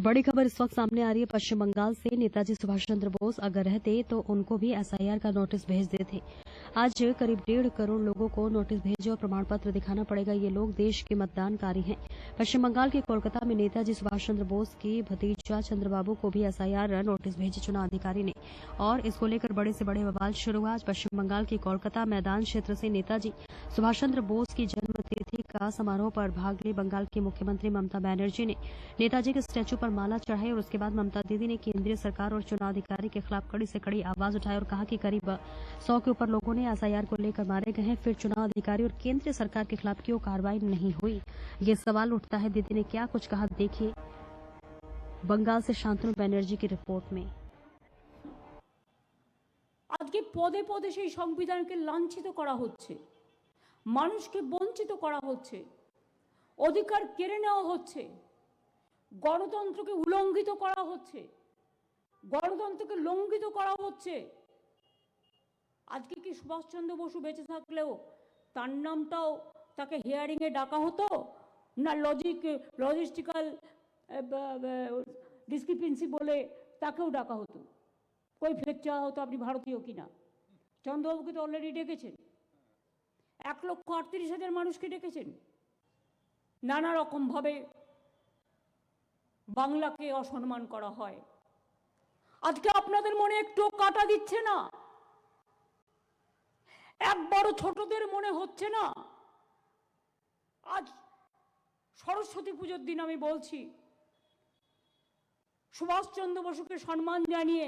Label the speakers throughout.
Speaker 1: बड़ी खबर इस वक्त सामने आ रही है पश्चिम बंगाल से। नेताजी सुभाष चंद्र बोस अगर रहते तो उनको भी एसआईआर का नोटिस भेज देते। आज करीब 1.5 करोड़ लोगों को नोटिस भेजे और प्रमाण पत्र दिखाना पड़ेगा। ये लोग देश के मतदानकारी हैं। पश्चिम बंगाल के कोलकाता में नेताजी सुभाष चंद्र बोस की भतीजा चंद्रबाबू को भी एसआईआर नोटिस भेजे चुनाव अधिकारी ने, और इसको लेकर बड़े से बड़े बवाल शुरू हुआ। आज पश्चिम बंगाल के कोलकाता मैदान क्षेत्र से नेताजी सुभाष चंद्र बोस की जन्म तिथि का समारोह पर भाग ले बंगाल की मुख्यमंत्री ममता बनर्जी ने नेताजी के स्टैचू पर माला चढ़ाई और उसके बाद ममता दीदी ने केंद्रीय सरकार और चुनाव अधिकारी के खिलाफ कड़ी से कड़ी आवाज उठाई और कहा कि करीब 100 के ऊपर लोगों ने एसआईआर को लेकर मारे गए हैं, फिर चुनाव अधिकारी और केंद्रीय सरकार के खिलाफ क्यों कार्रवाई नहीं हुई। ये सवाल उठता है। दीदी ने क्या कुछ कहा, देखिए बंगाल से शांतनु बनर्जी की रिपोर्ट में।
Speaker 2: আজকে পদে পদে সেই সংবিধানকে লাঞ্ছিত করা হচ্ছে, মানুষকে বঞ্চিত করা হচ্ছে, অধিকার কেড়ে নেওয়া হচ্ছে, গণতন্ত্রকে উল্লঙ্ঘিত করা হচ্ছে, গণতন্ত্রকে লঙ্ঘিত করা হচ্ছে। আজকে কি সুভাষচন্দ্র বসু বেঁচে থাকলেও তার নামটাও তাকে হিয়ারিংয়ে ডাকা হতো না? লজিস্টিক্যাল ডিসক্রিপেন্সি বলে তাকেও ডাকা হতো, কৈফিয়ত চাওয়া হতো আপনি ভারতীয় কিনা। চন্দ্রবাবুকে তো অলরেডি ডেকেছেন, 1,38,000 মানুষকে ডেকেছেন। নানা রকমভাবে বাংলাকে অসম্মান করা হয়। আজকে আপনাদের মনে একটু কাটা দিচ্ছে না? একবারও ছোটদের মনে হচ্ছে না? আজ সরস্বতী পুজোর দিন আমি বলছি, সুভাষচন্দ্র বসুকে সম্মান জানিয়ে,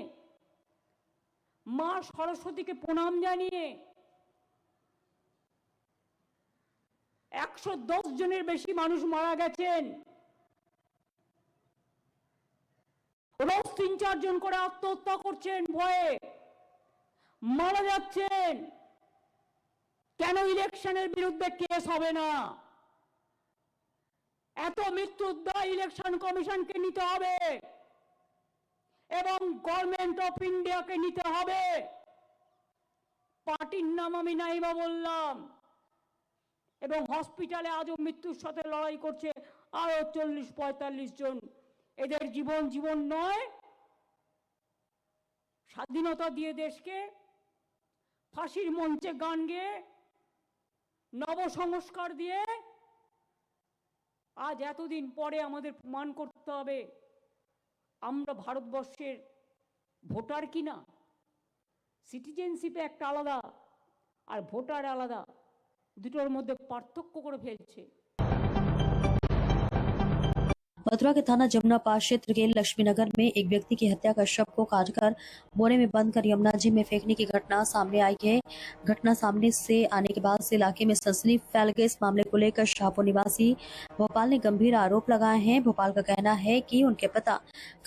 Speaker 2: মা সরস্বতীকে প্রণাম জানিয়ে 110 জনের বেশি মানুষ মারা গেছেন। রোজ 3-4 জন করে আত্মহত্যা করছেন, ভয়ে মারা যাচ্ছেন। কেন ইলেকশনের বিরুদ্ধে কেস হবে না? এত মৃত্যুর দায় ইলেকশন কমিশনকে নিতে হবে এবং গভর্নমেন্ট অফ ইন্ডিয়াকে নিতে হবে। পার্টির নাম আমি নাইবা বললাম, এবং হসপিটালে আজও মৃত্যুর সাথে লড়াই করছে আরো 40-45 জন। এদের জীবন নয়। স্বাধীনতা দিয়ে দেশকে ফাঁসির মঞ্চে গান গেয়ে নবসংস্কার দিয়ে আজ এতদিন পরে আমাদের প্রমাণ করতে হবে আমরা ভারতবর্ষের ভোটার কিনা। সিটিজেনশিপে একটা আলাদা আর ভোটার আলাদা, দুটোর মধ্যে পার্থক্য করে ফেলছে।
Speaker 1: मथुरा के थाना जमुना पास क्षेत्र के लक्ष्मीनगर में एक व्यक्ति की हत्या कर शव को काटकर बोरे में बंद कर यमुना जी में फेंकने की घटना सामने आई है। घटना सामने से आने के बाद से इलाके में सनसनी फैल गई। इस मामले को लेकर शाहपुर निवासी भोपाल ने गंभीर आरोप लगाए हैं। भोपाल का कहना है कि उनके पिता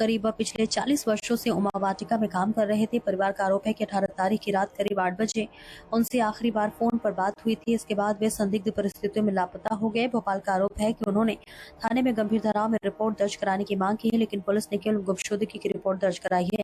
Speaker 1: करीब पिछले 40 वर्षों से उमा वाटिका में काम कर रहे थे। परिवार का आरोप है कि 18 तारीख की रात करीब 8 बजे उनसे आखिरी बार फोन पर बात हुई थी। इसके बाद वे संदिग्ध परिस्थितियों में लापता हो गए। भोपाल का आरोप है कि उन्होंने थाने में गंभीर धाराओं में रिपोर्ट दर्ज कराने की मांग की है, लेकिन पुलिस ने केवल गुमशुदगी की रिपोर्ट दर्ज कराई है।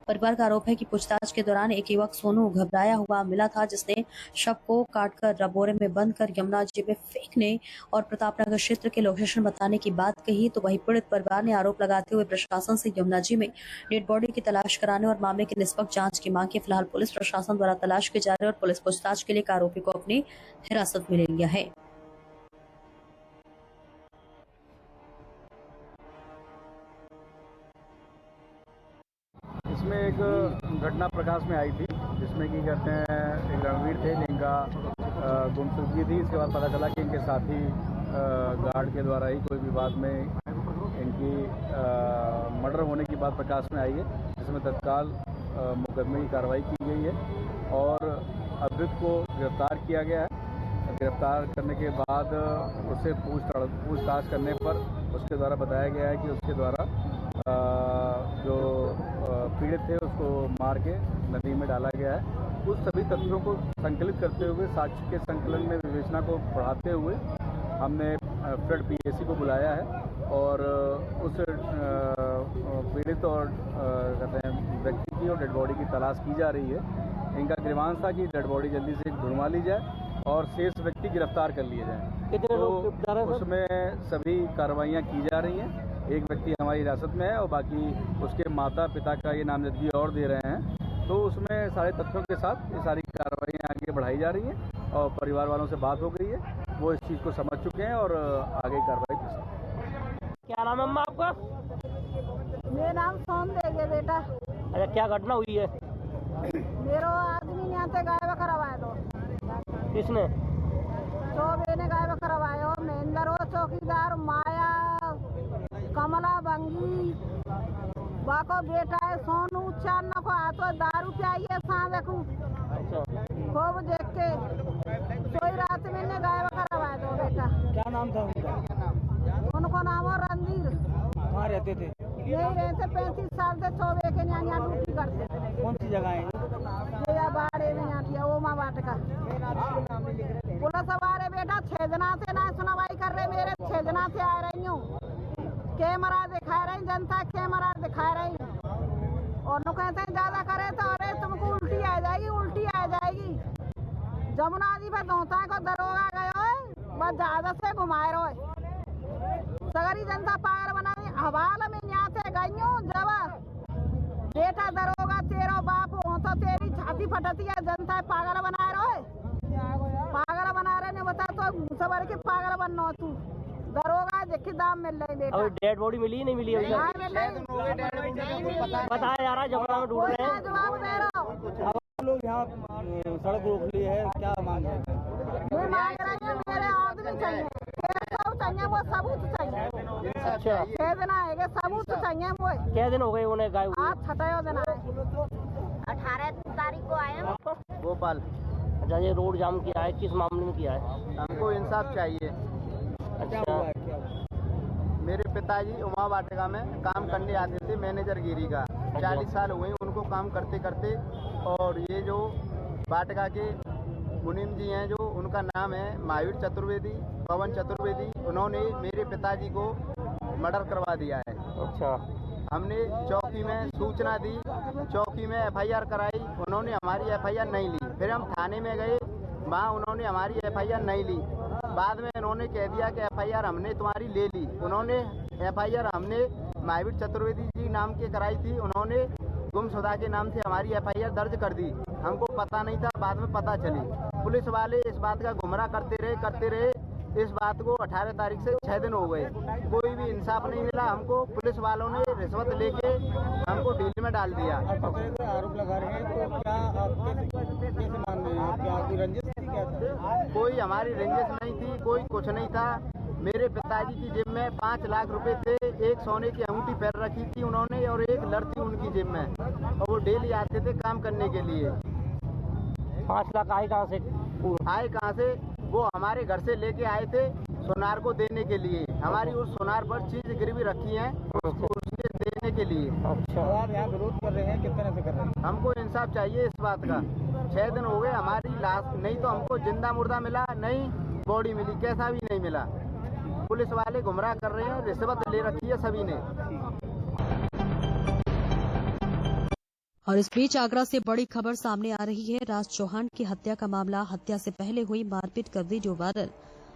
Speaker 1: परिवार का आरोप है कि पूछताछ के दौरान एक युवक सोनू घबराया हुआ मिला था, जिसने शव को काटकर बोरे में बंद कर यमुना जी में फेंकने और प्रतापनगर क्षेत्र के लोकेशन बताने की बात कही। तो वही पीड़ित परिवार ने आरोप लगाते हुए प्रशासन से यमुना जी में डेड बॉडी की तलाश कराने और मामले की निष्पक्ष जांच की मांग की। फिलहाल पुलिस प्रशासन द्वारा तलाश की जा रही है और पुलिस पूछताछ के लिए आरोपी को अपनी हिरासत में ले लिया है।
Speaker 3: इसमें एक घटना प्रकाश में आई थी, जिसमें कि कहते हैं एक रणवीर थे जिनका गुमशुदगी थी। इसके बाद पता चला कि इनके साथी गार्ड के द्वारा ही कोई विवाद में इनकी मर्डर होने की बात प्रकाश में आई है, जिसमें तत्काल मुकदमे की कार्रवाई की गई है और अभियुक्त को गिरफ्तार किया गया है। गिरफ्तार करने के बाद उससे पूछताछ करने पर उसके द्वारा बताया गया है कि उसके द्वारा जो पीड़ित थे उसको मार के नदी में डाला गया है। उस सभी तथ्यों को संकलित करते हुए, साक्ष्य के संकलन में विवेचना को बढ़ाते हुए हमने फ्लड पीएसी को बुलाया है और उस पीड़ित और कहते हैं व्यक्ति की और डेड बॉडी की तलाश की जा रही है। इनका ग्रीवांश था कि डेड बॉडी जल्दी से ढूंढवा ली जाए और शेष व्यक्ति गिरफ्तार कर लिए जाएं। तो उसमें सभी कार्रवाइयाँ की जा रही हैं। एक व्यक्ति हमारी हिरासत में है और बाकी उसके माता पिता का ये नामजदगी और दे रहे हैं। तो उसमें सारे तथ्यों के साथ ये सारी कार्रवाई आगे बढ़ाई जा रही हैं और परिवार वालों से बात हो गई है, वो इस चीज़ को समझ चुके हैं और आगे कार्रवाई कर सकते हैं।
Speaker 4: क्या नाम है अम्मा आपका?
Speaker 5: मेरा नाम सोन देगे बेटा।
Speaker 4: अच्छा, क्या घटना हुई है?
Speaker 5: मेरो आदमी यहाँ से गायब करवाए दो।
Speaker 4: किसने?
Speaker 5: चौबे ने गायब करवाए हो। महेंद्र हो चौकीदार, माया, कमला बंगी, बाको बेटा है सोनू चार को आतो दारू पियाइए सांवे को
Speaker 4: अच्छा,
Speaker 5: खूब देख के सोई रात में ने गायब करवाए दो बेटा।
Speaker 4: क्या नाम था उनका?
Speaker 5: उनको नाम हो रणधीर।
Speaker 4: कहाँ रहते थे?
Speaker 5: यही रहते 35 साल से चौबे के यहाँ ड्यूटी करते थे।
Speaker 4: कौन सी जगह है?
Speaker 5: ये बाड़े में यहाँ थी ओमा वाटिका। पुलिस वाले बेटा 6 जना से ना सुनवाई कर रहे, मेरे 6 जना से आ रही हूँ। कैमरा दिखा रही, जनता कैमरा दिखा रही और नु कहते हैं ज्यादा करे तो अरे तुमको उल्टी आ जाएगी, उल्टी आ जाएगी। जमुना जी पे दोता को दरोगा गयो है, बस ज्यादा से घुमाए रहो। सगरी जनता पागल बना दी। हवाला में यहाँ से गई हूँ जब बेटा दरोगा तेरो बाप हो तो तेरी छाती फटती है। जनता पागल बना रहे, पागल बना रहे ने बता तो सबर के पागल बनना तू। दरोगा देखे दाम मिल रही बेटा।
Speaker 4: अभी डेड बॉडी मिली नहीं मिली? अभी
Speaker 5: हाँ मिल रही।
Speaker 4: बताया जा रहा है जमुना में ढूंढ रहे हैं।
Speaker 5: जवाब दे रहा हूँ।
Speaker 4: लोग यहाँ सड़क रोक ली है, क्या मांग रहे हैं?
Speaker 5: मैं मांग रही हूँ मेरे आदमी चाहिए, सब चाहिए, वो सबूत चाहिए।
Speaker 4: अच्छा,
Speaker 5: 6 दिन आएगा, सबूत चाहिए वो।
Speaker 4: क्या दिन हो गए उन्हें गायब हुए?
Speaker 5: आज 6 दिन आए, 18 तारीख को आए हम।
Speaker 3: भोपाल।
Speaker 4: अच्छा, ये रोड जाम किया है, किस मामले में किया है?
Speaker 3: हमको इंसाफ चाहिए।
Speaker 4: अच्छा,
Speaker 3: मेरे पिताजी उमा वाटिका में काम करने आते थे, मैनेजर गिरी का। 40 साल हुए उनको काम करते करते। और ये जो वाटिका के मुनीम जी हैं, जो उनका नाम है महावीर चतुर्वेदी, पवन चतुर्वेदी, उन्होंने मेरे पिताजी को मर्डर करवा दिया है।
Speaker 4: अच्छा,
Speaker 3: हमने चौकी में सूचना दी, चौकी में FIR कराई, उन्होंने हमारी FIR नहीं ली। फिर हम थाने में गए, वहाँ उन्होंने हमारी FIR नहीं ली। बाद में उन्होंने कह दिया कि FIR हमने तुम्हारी ले ली। उन्होंने FIR हमने महावीर चतुर्वेदी जी नाम के कराई थी, उन्होंने गुमशुदा के नाम से हमारी FIR दर्ज कर दी। हमको पता नहीं था, बाद में पता चली। पुलिस वाले इस बात का गुमराह करते रहे। इस बात को 18 तारीख से 6 दिन हो गए, कोई भी इंसाफ नहीं मिला हमको। पुलिस वालों ने रिश्वत लेके हमको डील में डाल दिया।
Speaker 4: आरोप लगा रहे हैं, तो क्या कैसे मान रहे हैं? क्या कोई रंजिश थी? क्या था?
Speaker 3: कोई हमारी रंजिश नहीं थी, कोई कुछ नहीं था। मेरे पिताजी की जेब में 5 लाख रुपए थे, एक सोने की अंगूठी पैर रखी थी उन्होंने और एक लड़ती उनकी जेब में, और वो डेली आते थे काम करने के लिए।
Speaker 4: 5 लाख आए कहाँ से?
Speaker 3: आए कहाँ से? वो हमारे घर से लेके आए थे सोनार को देने के लिए। हमारी उस सोनार पर चीज गिरवी रखी है, उसके देने के लिए।
Speaker 4: अच्छा, आप यहाँ विरोध कर रहे हैं, किस तरह से कर रहे हैं?
Speaker 3: हमको इंसाफ चाहिए इस बात का। 6 दिन हो गए, हमारी लाश नहीं तो हमको जिंदा मुर्दा मिला, नहीं बॉडी मिली, कैसा भी नहीं मिला। पुलिस वाले गुमराह कर रहे हैं, रिश्वत ले रखी है सभी ने।
Speaker 1: और इस बीच आगरा से बड़ी खबर सामने आ रही है। राज चौहान की हत्या का मामला, हत्या से पहले हुई मारपीट का वीडियो वायरल।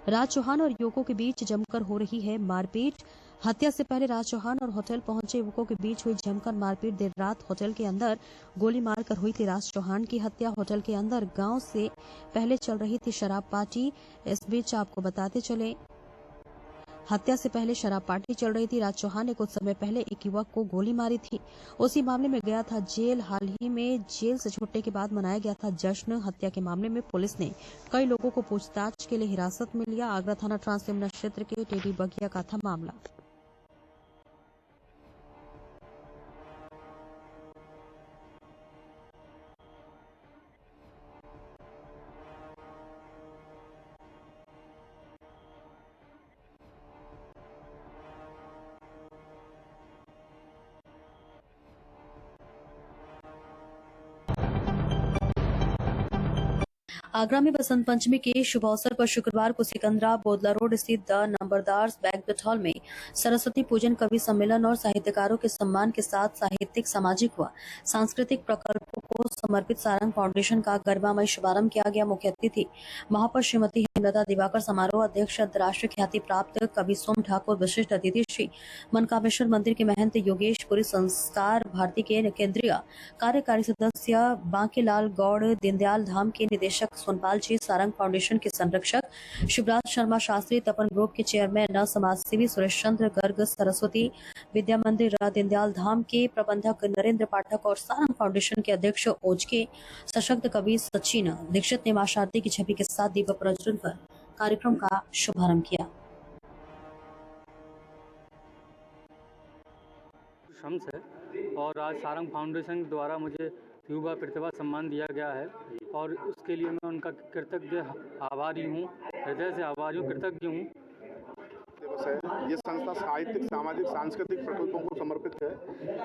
Speaker 1: राज चौहान और युवकों के बीच जमकर हो रही है मारपीट। हत्या से पहले राज चौहान और होटल पहुंचे युवकों के बीच हुई जमकर मारपीट। देर रात होटल के अंदर गोली मारकर हुई थी राज चौहान की हत्या। होटल के अंदर गांव से पहले चल रही थी शराब पार्टी। इस बीच आपको बताते चले, हत्या से पहले शराब पार्टी चल रही थी। राज चौहान ने कुछ समय पहले एक युवक को गोली मारी थी, उसी मामले में गया था जेल। हाल ही में जेल से छूटने के बाद मनाया गया था जश्न। हत्या के मामले में पुलिस ने कई लोगों को पूछताछ के लिए हिरासत में लिया। आगरा थाना ट्रांसयमुना क्षेत्र के टेडी बगिया का था मामला। आगरा में बसंत पंचमी के शुभ अवसर पर शुक्रवार को सिकंदरा बोदला रोड स्थित द नंबरदार्स बैंक्वेट हॉल में सरस्वती पूजन, कवि सम्मेलन और साहित्यकारों के सम्मान के साथ साहित्यिक, सामाजिक व सांस्कृतिक प्रकल्पों को समर्पित सारंग फाउंडेशन का गरिमामय शुभारंभ किया गया। मुख्य अतिथि महापौर श्रीमती हेमलता दिवाकर समारोह अध्यक्ष अंतर्राष्ट्रीय ख्याति प्राप्त कवि सोम ठाकुर विशिष्ट अतिथि श्री मनकामेश्वर मंदिर के महंत योगेश पुरी संस्कार भारती के केंद्रीय कार्यकारी सदस्य बांकेलाल गौड़ दीनदयाल धाम के निदेशक सोनपाल जी सारंग फाउंडेशन के संरक्षक शिवराज शर्मा शास्त्री तपन ग्रुप के चेयरमैन समाजसेवी सुरेश चंद्र गर्ग सरस्वती विद्या मंदिर दीनदयाल धाम के प्रबंधक नरेंद्र पाठक और सारंग फाउंडेशन के अध्यक्ष ओजके सशक्त कवि सचिन दीक्षित ने मां शारदी की छवि के साथ दीप प्रज्वलन कर कार्यक्रम का शुभारंभ किया।
Speaker 6: शम्स है और आज सारंग फाउंडेशन द्वारा मुझे युवा प्रतिभा सम्मान दिया गया है और उसके लिए मैं उनका कृतज्ञ आभारी हूँ, हृदय से आभारी हूँ, कृतज्ञ हूँ।
Speaker 7: दिवस है। ये संस्था साहित्यिक, सामाजिक, सांस्कृतिक प्रकल्पों को समर्पित है।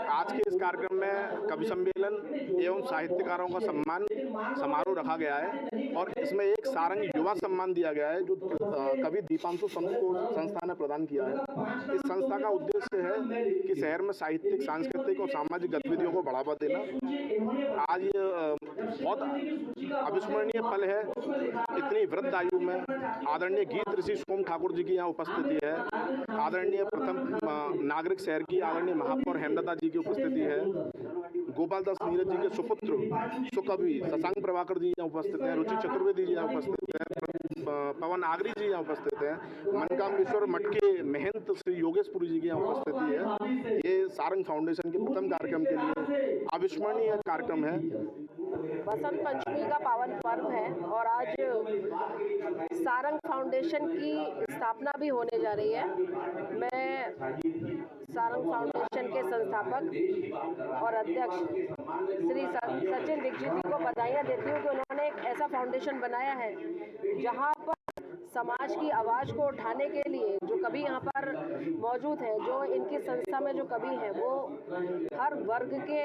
Speaker 7: आज के इस कार्यक्रम में कवि सम्मेलन एवं साहित्यकारों का सम्मान समारोह रखा गया है और इसमें एक सारंग युवा सम्मान दिया गया है जो कवि दीपांशु संत को संस्था ने प्रदान किया है। इस संस्था का उद्देश्य है कि शहर में साहित्यिक, सांस्कृतिक और सामाजिक गतिविधियों को बढ़ावा देना। आज ये बहुत अविस्मरणीय पल है। इतनी वृद्ध आयु में आदरणीय गीत ऋषि सोम ठाकुर जी की यहाँ उपस्थिति है। आदरणीय प्रथम नागरिक शहर की आदरणीय महापौर हेमलता जी की उपस्थिति है। गोपाल दास नीरज जी के सुपुत्र सुकवि शशांक प्रभाकर जी यहाँ उपस्थित हैं। रुचि चतुर्वेदी जी यहाँ उपस्थित हैं। पवन आगरी जी यहाँ उपस्थित हैं। मनकामेश्वर मठ के महंत श्री योगेश पुरी जी की यहाँ उपस्थिति है। ये सारंग फाउंडेशन के प्रथम कार्यक्रम के लिए अविस्मरणीय कार्यक्रम है।
Speaker 8: बसंत पंचमी का पावन पर्व है और आज सारंग फाउंडेशन की स्थापना भी होने जा रही है। मैं सारंग फाउंडेशन के संस्थापक और अध्यक्ष श्री सचिन दीक्षित जी को बधाइयाँ देती हूँ कि उन्होंने एक ऐसा फाउंडेशन बनाया है जहाँ पर समाज की आवाज़ को उठाने के लिए जो कवि यहाँ पर मौजूद हैं, जो इनकी संस्था में जो कवि हैं, वो हर वर्ग के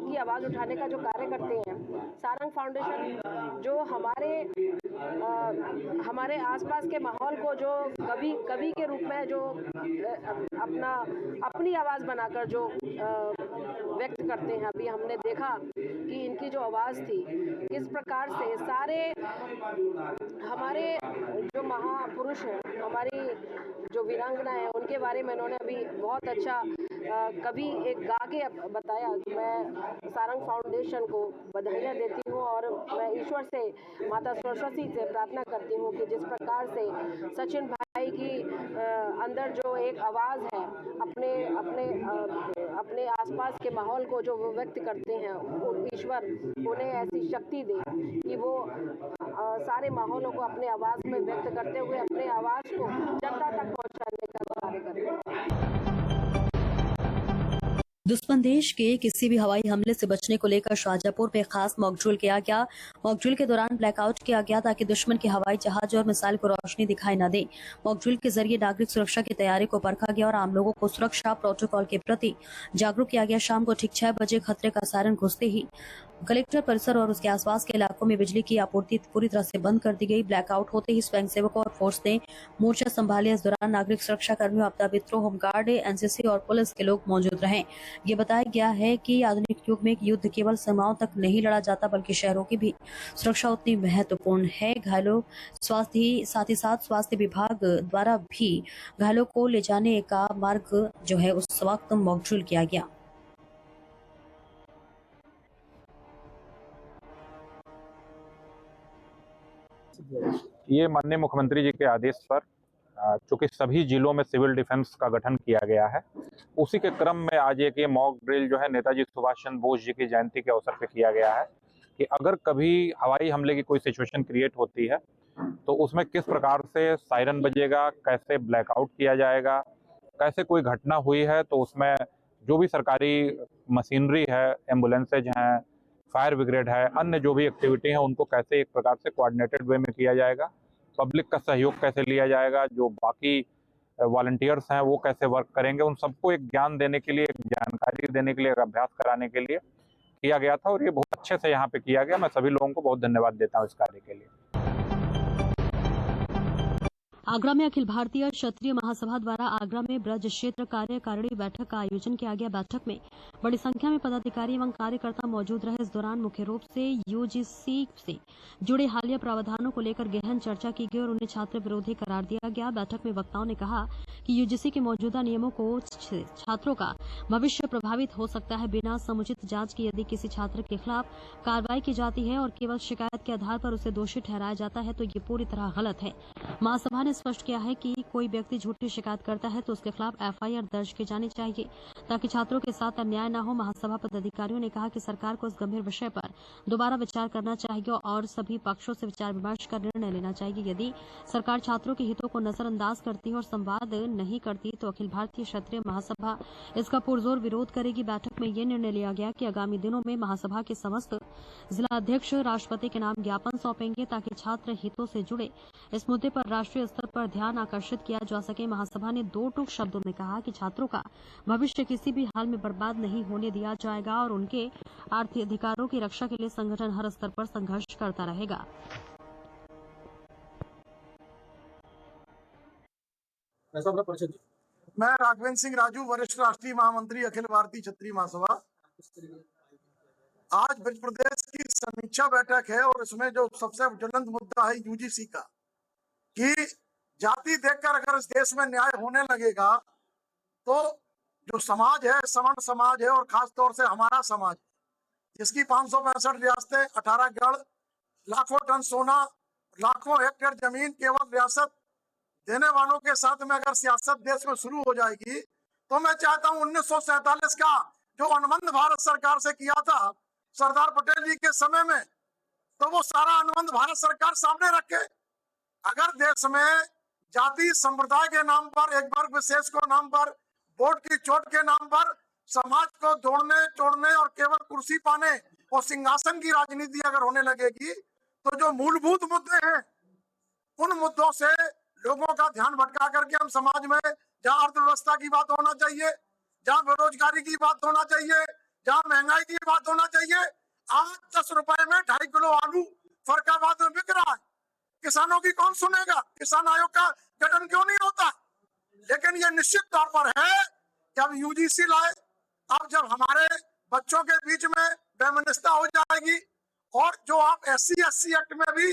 Speaker 8: की आवाज़ उठाने का जो कार्य करते हैं। सारंग फाउंडेशन जो हमारे आसपास के माहौल को जो कवि के रूप में जो अपनी आवाज़ बनाकर जो व्यक्त करते हैं। अभी हमने देखा कि इनकी जो आवाज़ थी किस प्रकार से सारे हमारे जो महापुरुष हैं, हमारी जो वीरांगना है, उनके बारे में उन्होंने अभी बहुत अच्छा कवि एक गा के बताया। मैं सारंग फाउंडेशन को बधाइयाँ देती हूँ और मैं ईश्वर से, माता सरस्वती से प्रार्थना करती हूँ कि जिस प्रकार से सचिन भाई की अंदर जो एक आवाज़ है, अपने आसपास के माहौल को जो वो व्यक्त करते हैं, ईश्वर उन्हें ऐसी शक्ति दे कि वो सारे माहौलों को अपने आवाज़ में व्यक्त करते हुए अपने आवाज़ को जनता तक पहुँचाने का कार्य करें।
Speaker 1: दुश्मन देश के किसी भी हवाई हमले से बचने को लेकर शाहजहांपुर में खास मॉकड्रिल किया गया। मॉकड्रिल के दौरान ब्लैकआउट किया गया ताकि दुश्मन के हवाई जहाज और मिसाइल को रोशनी दिखाई न दे। मॉकड्रिल के जरिए नागरिक सुरक्षा की तैयारी को परखा गया और आम लोगों को सुरक्षा प्रोटोकॉल के प्रति जागरूक किया गया। शाम को ठीक 6 बजे खतरे का सायरन घुसते ही कलेक्टर परिसर और उसके आसपास के इलाकों में बिजली की आपूर्ति पूरी तरह से बंद कर दी गई। ब्लैकआउट होते ही स्वयंसेवकों और फोर्स ने मोर्चा संभाले। इस दौरान नागरिक सुरक्षा कर्मियों, आपदा मित्रों, होमगार्ड, एनसीसी और पुलिस के लोग मौजूद रहे। ये बताया गया है कि आधुनिक युग में युद्ध केवल सीमाओं तक नहीं लड़ा जाता बल्कि शहरों की भी सुरक्षा उतनी महत्वपूर्ण है। घायलों साथ ही साथ स्वास्थ्य विभाग द्वारा भी घायलों को ले जाने का मार्ग जो है उस वक्त मॉकड्रिल किया गया।
Speaker 9: ये माननीय मुख्यमंत्री जी के आदेश पर चूंकि सभी जिलों में सिविल डिफेंस का गठन किया गया है, उसी के क्रम में आज एक ये मॉक ड्रिल जो है नेताजी सुभाष चंद्र बोस जी की जयंती के अवसर पर किया गया है कि अगर कभी हवाई हमले की कोई सिचुएशन क्रिएट होती है तो उसमें किस प्रकार से सायरन बजेगा, कैसे ब्लैकआउट किया जाएगा, कैसे कोई घटना हुई है तो उसमें जो भी सरकारी मशीनरी है, एम्बुलेंसेज हैं, फायर ब्रिगेड है, अन्य जो भी एक्टिविटी है उनको कैसे एक प्रकार से कोऑर्डिनेटेड वे में किया जाएगा, पब्लिक का सहयोग कैसे लिया जाएगा, जो बाकी वॉलंटियर्स हैं वो कैसे वर्क करेंगे, उन सबको एक ज्ञान देने के लिए, एक जानकारी देने के लिए, एक अभ्यास कराने के लिए किया गया था और ये बहुत अच्छे से यहाँ पे किया गया। मैं सभी लोगों को बहुत धन्यवाद देता हूँ इस कार्य के लिए।
Speaker 1: आगरा में अखिल भारतीय क्षत्रिय महासभा द्वारा आगरा में ब्रज क्षेत्र कार्यकारिणी बैठक का आयोजन किया गया। बैठक में बड़ी संख्या में पदाधिकारी एवं कार्यकर्ता मौजूद रहे। इस दौरान मुख्य रूप से यूजीसी से जुड़े हालिया प्रावधानों को लेकर गहन चर्चा की गई और उन्हें छात्र विरोधी करार दिया गया। बैठक में वक्ताओं ने कहा कि यूजीसी के मौजूदा नियमों को छात्रों का भविष्य प्रभावित हो सकता है। बिना समुचित जांच के यदि किसी छात्र के खिलाफ कार्रवाई की जाती है और केवल शिकायत के आधार पर उसे दोषी ठहराया जाता है तो ये पूरी तरह गलत है। महासभा ने स्पष्ट किया है कि कोई व्यक्ति झूठी शिकायत करता है तो उसके खिलाफ एफआईआर दर्ज की जानी चाहिए ताकि छात्रों के साथ अन्याय न हो। महासभा पदाधिकारियों ने कहा कि सरकार को इस गंभीर विषय पर दोबारा विचार करना चाहिए और सभी पक्षों से विचार विमर्श कर निर्णय लेना चाहिए। यदि सरकार छात्रों के हितों को नजरअंदाज करती है और संवाद नहीं करती तो अखिल भारतीय क्षत्रिय महासभा इसका पुरजोर विरोध करेगी। बैठक में ये निर्णय लिया गया कि आगामी दिनों में महासभा के समस्त जिला अध्यक्ष राष्ट्रपति के नाम ज्ञापन सौंपेंगे ताकि छात्र हितों से जुड़े इस मुद्दे पर राष्ट्रीय स्तर पर ध्यान आकर्षित किया जा सके। महासभा ने दो टूक शब्दों में कहा कि छात्रों का भविष्य किसी भी हाल में बर्बाद नहीं होने दिया जाएगा और उनके आर्थिक अधिकारों की रक्षा के लिए संगठन हर स्तर पर संघर्ष करता रहेगा।
Speaker 10: मैं राघवेंद्र सिंह राजू, वरिष्ठ राष्ट्रीय महामंत्री अखिल भारतीय क्षत्रिय महासभा। आज ब्रज प्रदेश की समीक्षा बैठक है और इसमें जो सबसे ज्वलंत मुद्दा है यूजीसी का, कि जाति देखकर अगर इस देश में न्याय होने लगेगा तो जो समाज है, सवर्ण समाज है और खास तौर से हमारा समाज, जिसकी 565 रियासतें, 18 गढ़, लाखों टन सोना, लाखों हेक्टेयर जमीन केवल रियासत देने वालों के साथ में अगर सियासत देश में शुरू हो जाएगी तो मैं चाहता हूं 1947 का जो अनुबंध भारत सरकार से किया था सरदार पटेल जी के समय में, तो वो सारा अनुबंध भारत सरकार सामने रखे। अगर देश में जाति संप्रदाय के नाम पर, एक वर्ग विशेष को नाम पर, वोट की चोट के नाम पर समाज को जोड़ने तोड़ने और केवल कुर्सी पाने और सिंहासन की राजनीति अगर होने लगेगी तो जो मूलभूत मुद्दे हैं उन मुद्दों से लोगों का ध्यान भटका करके हम समाज में जहाँ अर्थव्यवस्था की बात होना चाहिए, जहाँ बेरोजगारी की बात होना चाहिए, जहाँ महंगाई की बात होना चाहिए, आज 10 रुपए में 2.5 किलो आलू फरकाबाद में बिक रहा है। किसानों की कौन सुनेगा? किसान आयोग का गठन क्यों नहीं होता? लेकिन ये निश्चित तौर पर है कि अब यूजीसी लाए, अब जब हमारे बच्चों के बीच में वैमनस्यता हो जाएगी और जो आप SC/SC एक्ट में भी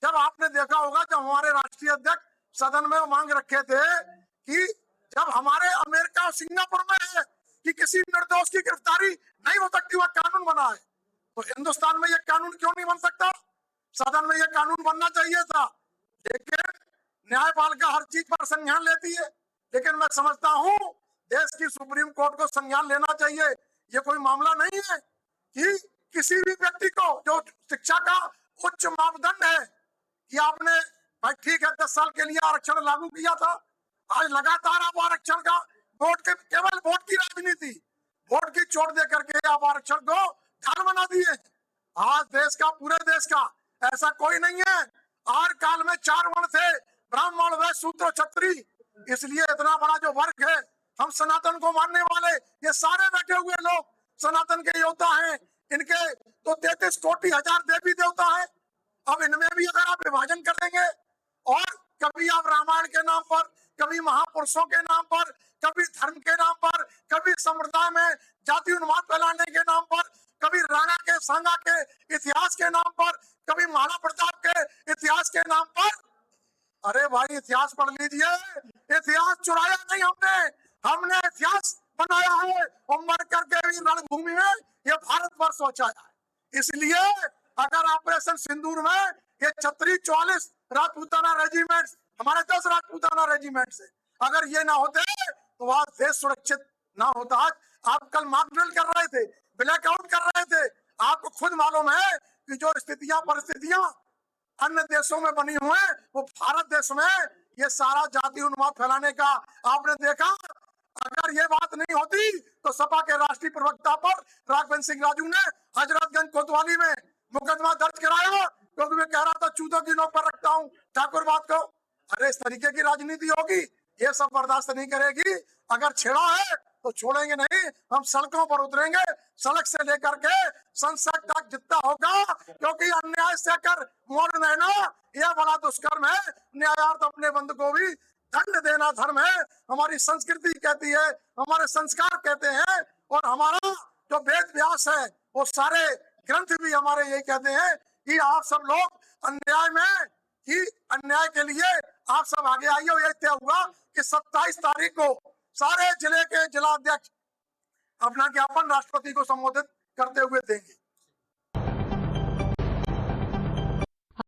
Speaker 10: जब आपने देखा होगा, जब हमारे राष्ट्रीय अध्यक्ष सदन में मांग रखे थे कि जब हमारे अमेरिका और सिंगापुर में है कि किसी निर्दोष की गिरफ्तारी नहीं हो सकती, वह कानून बना है, तो हिंदुस्तान में यह कानून क्यों नहीं बन सकता? सदन में यह कानून बनना चाहिए था। लेकिन न्यायपालिका हर चीज पर संज्ञान लेती है, लेकिन मैं समझता हूं देश की सुप्रीम कोर्ट को संज्ञान लेना चाहिए। ये कोई मामला नहीं है कि किसी भी व्यक्ति को, जो शिक्षा का उच्च मापदंड है कि आपने भाई ठीक है 10 साल के लिए आरक्षण लागू किया था, आज लगातार आप आरक्षण का केवल वोट की राजनीति, वोट की चोट दे करके आप आरक्षण को ढाल बना दिए। आज देश का, पूरे देश का ऐसा कोई नहीं है। आर काल में 4 वर्ण थे, ब्राह्मण, वैश्य, शूद्र, क्षत्रिय, इसलिए इतना बड़ा जो वर्ग है, हम सनातन को मानने वाले ये सारे बैठे हुए लोग सनातन के योद्धा हैं। इनके तो 33 कोटि हजार देवी देवता है। अब इनमें भी अगर आप विभाजन कर देंगे और कभी आप रामायण के नाम पर, कभी महापुरुषों के नाम पर, कभी धर्म के नाम पर, कभी समुदाय में जाति उन्माद फैलाने के नाम पर, कभी राणा के सांगा के इतिहास के नाम पर, कभी महाराणा प्रताप के इतिहास के नाम पर, अरे भाई इतिहास पढ़ लीजिए। इतिहास चुराया नहीं हमने इतिहास बनाया है और मर करके भी रणभूमि में ये भारतवर्ष बचाया है। इसलिए अगर ऑपरेशन सिंदूर में ये 36-44 राजपूताना रेजिमेंट्स, हमारे 10 राजपूताना रेजिमेंट से अगर ये ना होते तो आज देश सुरक्षित ना होता। आज आप कल मॉक ड्रिल कर रहे थे, ब्लैकआउट कर रहे थे, आपको खुद मालूम है कि जो स्थितियां परिस्थितियां अन्य देशों में बनी हुई है, वो भारत देश में ये सारा जाति उन्माद फैलाने का आपने देखा। अगर ये बात नहीं होती तो सपा के राष्ट्रीय प्रवक्ता पर राघवेंद्र सिंह राजू ने हजरतगंज कोतवाली में मुकदमा दर्ज कराया क्योंकि मैं कह रहा था चूतों की नोक पर रखता हूँ ठाकुर बात को। अरे इस तरीके की राजनीति होगी, ये सब बर्दाश्त नहीं करेगी। अगर छेड़ा है तो छोड़ेंगे नहीं, हम सड़कों पर उतरेंगे, सड़क से लेकर के संसद तक जितना होगा, क्योंकि अन्याय से कर मौन रहना यह बड़ा दुष्कर्म है। न्यायार्थ अपने बंधु को भी दंड देना धर्म है, हमारी संस्कृति कहती है, हमारे संस्कार कहते हैं, और हमारा जो वेद व्यास है वो सारे ग्रंथ भी हमारे यही कहते हैं कि आप सब लोग अन्याय में कि अन्याय के लिए आप सब आगे आइए। और यह तय हुआ कि 27 तारीख को सारे जिले के जिलाध्यक्ष अपना ज्ञापन राष्ट्रपति को संबोधित करते हुए देंगे।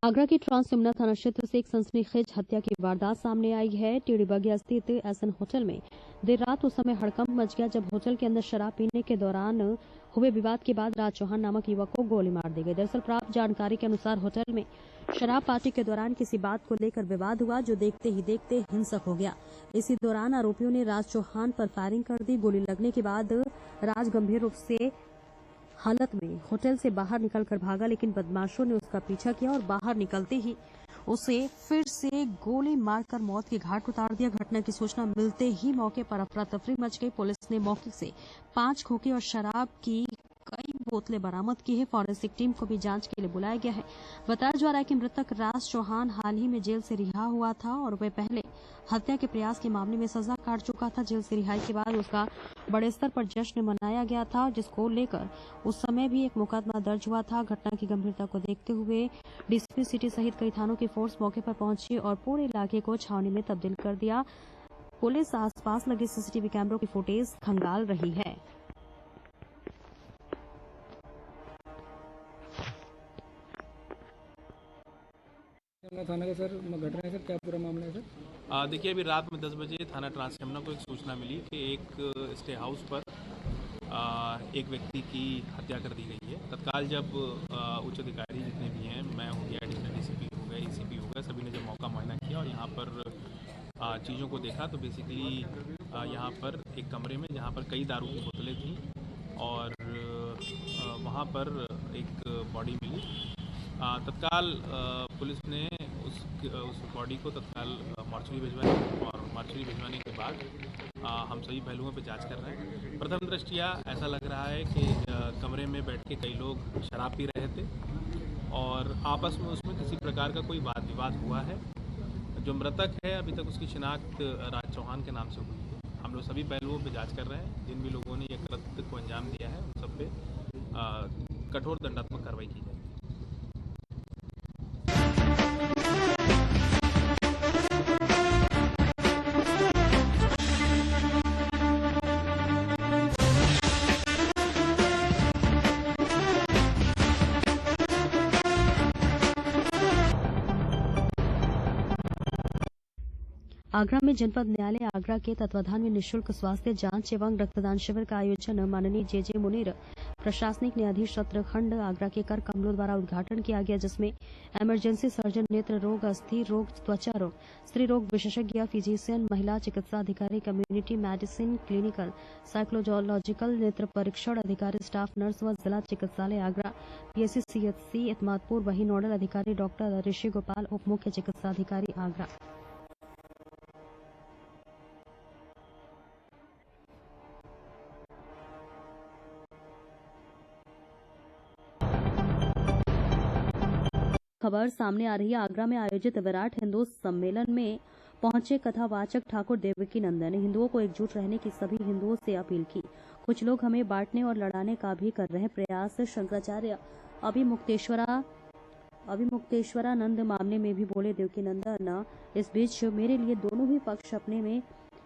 Speaker 1: आगरा के ट्रांस यमुना थाना क्षेत्र से एक सनसनीखेज हत्या की वारदात सामने आई है। टेढ़ी बगिया स्थित एसएन होटल में देर रात उस समय हड़कंप मच गया जब होटल के अंदर शराब पीने के दौरान हुए विवाद के बाद राज चौहान नामक युवक को गोली मार दी गई। दरअसल प्राप्त जानकारी के अनुसार होटल में शराब पार्टी के दौरान किसी बात को लेकर विवाद हुआ जो देखते ही देखते हिंसक हो गया। इसी दौरान आरोपियों ने राज चौहान पर फायरिंग कर दी। गोली लगने के बाद राज गंभीर रूप से हालत में होटल से बाहर निकलकर भागा, लेकिन बदमाशों ने उसका पीछा किया और बाहर निकलते ही उसे फिर से गोली मारकर मौत के घाट उतार दिया। घटना की सूचना मिलते ही मौके पर अफरा तफरी मच गई। पुलिस ने मौके से 5 खोखे और शराब की कई बोतलें बरामद की है। फॉरेंसिक टीम को भी जांच के लिए बुलाया गया है। बताया जा रहा है कि मृतक राज चौहान हाल ही में जेल से रिहा हुआ था और वह पहले हत्या के प्रयास के मामले में सजा काट चुका था। जेल से रिहाई के बाद उसका बड़े स्तर पर जश्न मनाया गया था, जिसको लेकर उस समय भी एक मुकदमा दर्ज हुआ था। घटना की गंभीरता को देखते हुए डीसीपी सिटी सहित कई थानों की फोर्स मौके पर पहुंची और पूरे इलाके को छावनी में तब्दील कर दिया। पुलिस आसपास लगे सीसीटीवी कैमरों की फुटेज खंगाल रही है।
Speaker 4: थाना का सर घटना है सर, क्या पूरा मामला है सर?
Speaker 11: देखिए, अभी रात में 10 बजे थाना ट्रांस यमुना को एक सूचना मिली कि एक स्टे हाउस पर एक व्यक्ति की हत्या कर दी गई है। तत्काल जब उच्च अधिकारी जितने भी हैं, मैं हो गया, एडिशनल डीसीपी हो गया, एसीपी हो गया, सभी ने जब मौका मुआयना किया और यहाँ पर चीज़ों को देखा तो बेसिकली यहाँ पर एक कमरे में जहाँ पर कई दारू की बोतलें थीं और वहाँ पर एक बॉडी मिली। तत्काल पुलिस ने उस बॉडी को तत्काल मार्चरी भिजवाई और मार्चरी भिजवाने के बाद हम सभी पहलुओं पर जांच कर रहे हैं। प्रथम दृष्टिया ऐसा लग रहा है कि कमरे में बैठ के कई लोग शराब पी रहे थे और आपस में उसमें किसी प्रकार का कोई वाद विवाद हुआ है। जो मृतक है अभी तक उसकी शिनाख्त राज चौहान के नाम से हुई है। हम लोग सभी पहलुओं पर जाँच कर रहे हैं। जिन भी लोगों ने यह कृत्य को अंजाम दिया है उन सब पे कठोर दंडात्मक कार्रवाई की जाएगी।
Speaker 1: आगरा में जनपद न्यायालय आगरा के तत्वाधान में निःशुल्क स्वास्थ्य जांच एवं रक्तदान शिविर का आयोजन माननीय जे मुनीर प्रशासनिक न्यायाधीश सत्र खंड आगरा के कर कमलों द्वारा उद्घाटन किया गया, जिसमें इमरजेंसी सर्जन, नेत्र रोग, अस्थि रोग, त्वचा रोग, स्त्री रोग विशेषज्ञ, फिजिशियन, महिला चिकित्सा अधिकारी, कम्युनिटी मेडिसिन, क्लिनिकल साइकोलॉजिकल नेत्र परीक्षण अधिकारी, स्टाफ नर्स व जिला चिकित्सालय आगरा, पीएससी सीएचसी इतमादपुर, वही नोडल अधिकारी डॉक्टर ऋषि गोपाल, उप मुख्य चिकित्सा अधिकारी आगरा। खबर सामने आ रही है। आगरा में आयोजित विराट हिंदू सम्मेलन में पहुंचे कथावाचक ठाकुर देवकी नंदन ने हिंदुओं को एकजुट रहने की सभी हिंदुओं से अपील की। कुछ लोग हमें बांटने और लड़ाने का भी कर रहे प्रयास। शंकराचार्य अभिमुक्तेश्वरानंद मामले में भी बोले देवकी नंदन। इस बीच मेरे लिए दोनों ही पक्ष अपने में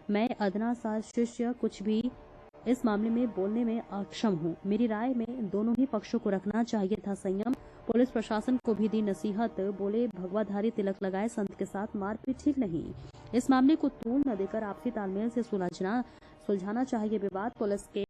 Speaker 1: मैं अदना सा शिष्य कुछ भी इस मामले में बोलने में अक्षम हूँ। मेरी राय में दोनों ही पक्षों को रखना चाहिए था संयम। पुलिस प्रशासन को भी दी नसीहत। बोले भगवाधारी तिलक लगाए संत के साथ मारपीट ठीक नहीं। इस मामले को तूल न देकर आपसी तालमेल से सुलझाना चाहिए विवाद। पुलिस के